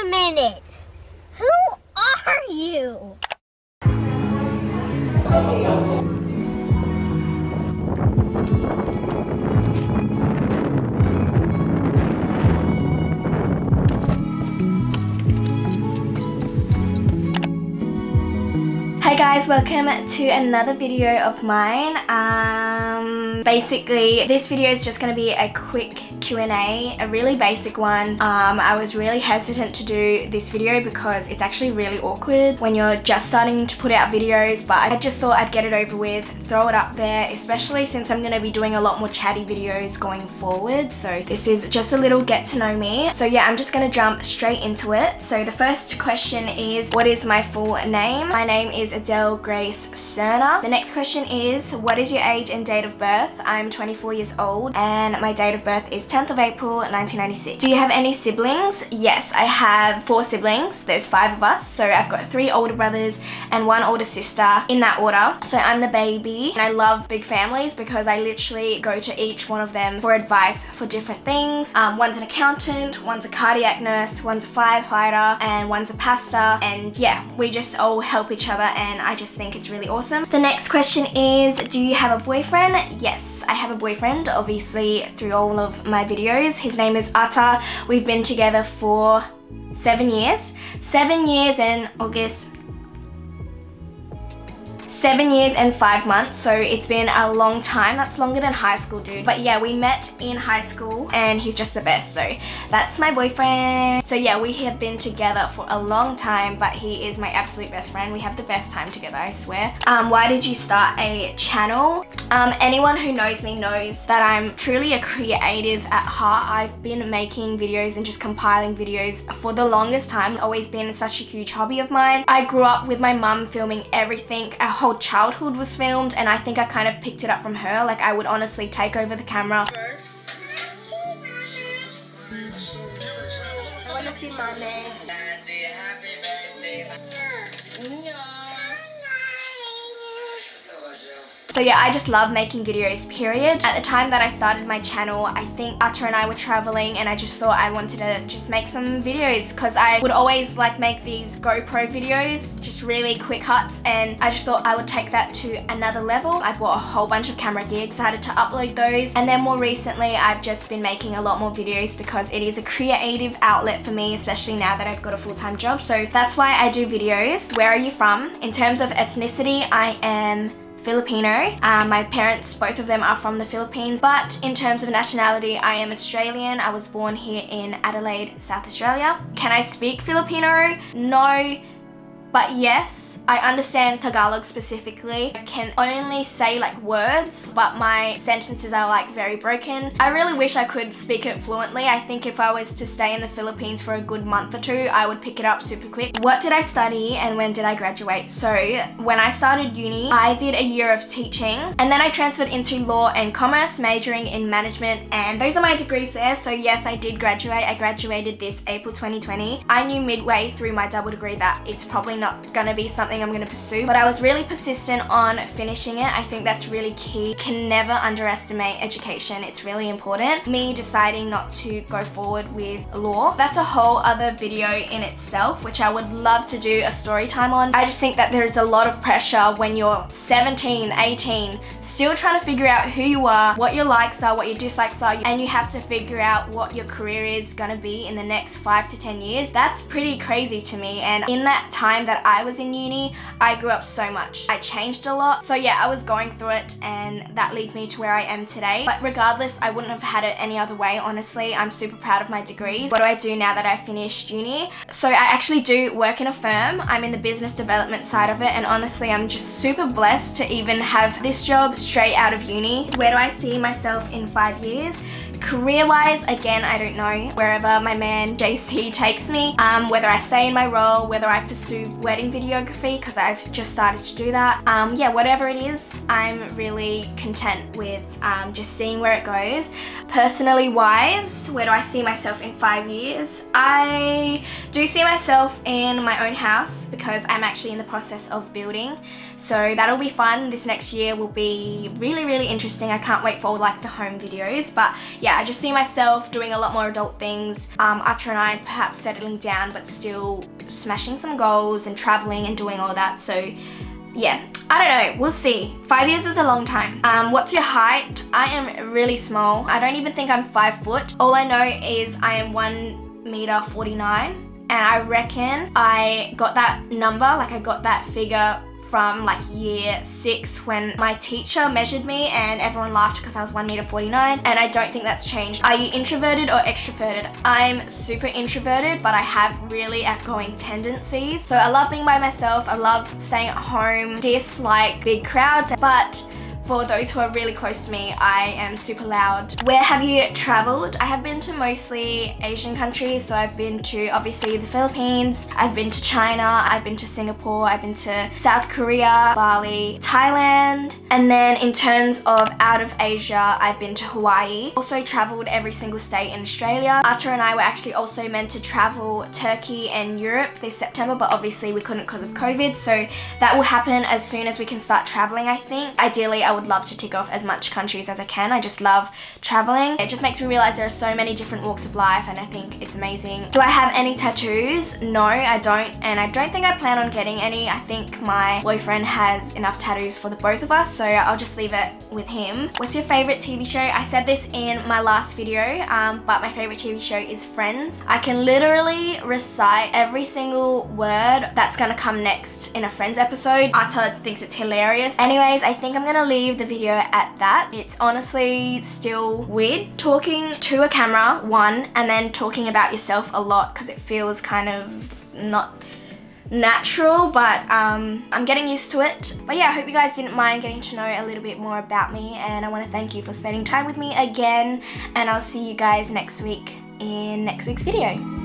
minute. Who are you? Hey guys, welcome to another video of mine. Basically this video is just going to be a quick Q&A, a really basic one. I was really hesitant to do this video because it's actually really awkward when you're just starting to put out videos, but I just thought I'd get it over with, throw it up there, especially since I'm going to be doing a lot more chatty videos going forward. So this is just a little get to know me. So yeah, I'm just going to jump straight into it. So the first question is, what is my full name? My name is Adelle Grace Cerner. The next question is, what is your age and date of birth? I'm 24 years old and my date of birth is 10th of April 1996. Do you have any siblings? Yes, I have 4 siblings. There's 5 of us. So I've got 3 older brothers and 1 older sister in that order. So I'm the baby and I love big families because I literally go to each one of them for advice for different things. One's an accountant, one's a cardiac nurse, one's a firefighter, and one's a pastor. And yeah, we just all help each other and I just think it's really awesome. The next question is, do you have a boyfriend? Yes, I have a boyfriend, obviously through all of my videos. His name is Atta. We've been together for 7 years. 7 years in August. 7 years and 5 months, so it's been a long time. That's longer than high school, dude. But yeah, we met in high school and he's just the best, so that's my boyfriend. So yeah, we have been together for a long time, but he is my absolute best friend. We have the best time together, I swear. Why did you start a channel? Anyone who knows me knows that I'm truly a creative at heart. I've been making videos and just compiling videos for the longest time. It's always been such a huge hobby of mine. I grew up with my mum filming everything. Our whole childhood was filmed and I think I kind of picked it up from her. Like I would honestly take over the camera. I want to see mommy. So yeah, I just love making videos, period. At the time that I started my channel, I think Atta and I were traveling and I just thought I wanted to just make some videos because I would always like make these GoPro videos, just really quick cuts, and I just thought I would take that to another level. I bought a whole bunch of camera gear, decided to upload those, and then more recently I've just been making a lot more videos because it is a creative outlet for me, especially now that I've got a full-time job. So that's why I do videos. Where are you from? In terms of ethnicity, I am Filipino. My parents, both of them are from the Philippines, but in terms of nationality, I am Australian. I was born here in Adelaide, South Australia. Can I speak Filipino? No. But yes, I understand Tagalog specifically. I can only say like words, but my sentences are like very broken. I really wish I could speak it fluently. I think if I was to stay in the Philippines for a good month or 2, I would pick it up super quick. What did I study and when did I graduate? So when I started uni, I did a year of teaching and then I transferred into law and commerce, majoring in management, and those are my degrees there. So yes, I did graduate. I graduated this April 2020. I knew midway through my double degree that it's probably not gonna be something I'm gonna pursue, but I was really persistent on finishing it. I think that's really key. You can never underestimate education. It's really important. Me deciding not to go forward with law, that's a whole other video in itself, which I would love to do a story time on. I just think that there's a lot of pressure when you're 17, 18, still trying to figure out who you are, what your likes are, what your dislikes are, and you have to figure out what your career is gonna be in the next 5 to 10 years. That's pretty crazy to me, and in that time that I was in uni, I grew up so much. I changed a lot. So yeah, I was going through it and that leads me to where I am today. But regardless, I wouldn't have had it any other way, honestly. I'm super proud of my degrees. What do I do now that I finished uni? So I actually do work in a firm. I'm in the business development side of it, and honestly, I'm just super blessed to even have this job straight out of uni. Where do I see myself in 5 years? Career-wise, again, I don't know. Wherever my man JC takes me, whether I stay in my role, whether I pursue wedding videography, because I've just started to do that. Yeah, whatever it is, I'm really content with just seeing where it goes. Personally wise, where do I see myself in 5 years? I do see myself in my own house because I'm actually in the process of building. So that'll be fun. This next year will be really, really interesting. I can't wait for all like the home videos. But yeah, I just see myself doing a lot more adult things. Ata and I perhaps settling down, but still smashing some goals and traveling and doing all that. So yeah, I don't know, we'll see. 5 years is a long time. What's your height? I am really small. I don't even think I'm 5 foot. All I know is I am 1.49 m, and I reckon I got that number, like I got that figure from like year 6 when my teacher measured me and everyone laughed because I was 1.49 m, and I don't think that's changed. Are you introverted or extroverted? I'm super introverted, but I have really outgoing tendencies. So I love being by myself, I love staying at home, dislike big crowds, but for those who are really close to me, I am super loud. Where have you traveled? I have been to mostly Asian countries. So I've been to obviously the Philippines, I've been to China, I've been to Singapore, I've been to South Korea, Bali, Thailand. And then in terms of out of Asia, I've been to Hawaii. Also traveled every single state in Australia. Ata and I were actually also meant to travel Turkey and Europe this September, but obviously we couldn't because of COVID. So that will happen as soon as we can start traveling, I think. Ideally, I would love to tick off as much countries as I can. I just love traveling. It just makes me realize there are so many different walks of life, and I think it's amazing. Do I have any tattoos? No, I don't, and I don't think I plan on getting any. I think my boyfriend has enough tattoos for the both of us, so I'll just leave it with him. What's your favorite TV show? I said this in my last video, but my favorite TV show is Friends. I can literally recite every single word that's gonna come next in a Friends episode. Ata thinks it's hilarious. Anyways, I think I'm gonna leave the video at that. It's honestly still weird talking to a camera, one, and then talking about yourself a lot because it feels kind of not natural, but I'm getting used to it. But yeah, I hope you guys didn't mind getting to know a little bit more about me, and I want to thank you for spending time with me again, and I'll see you guys next week in next week's video.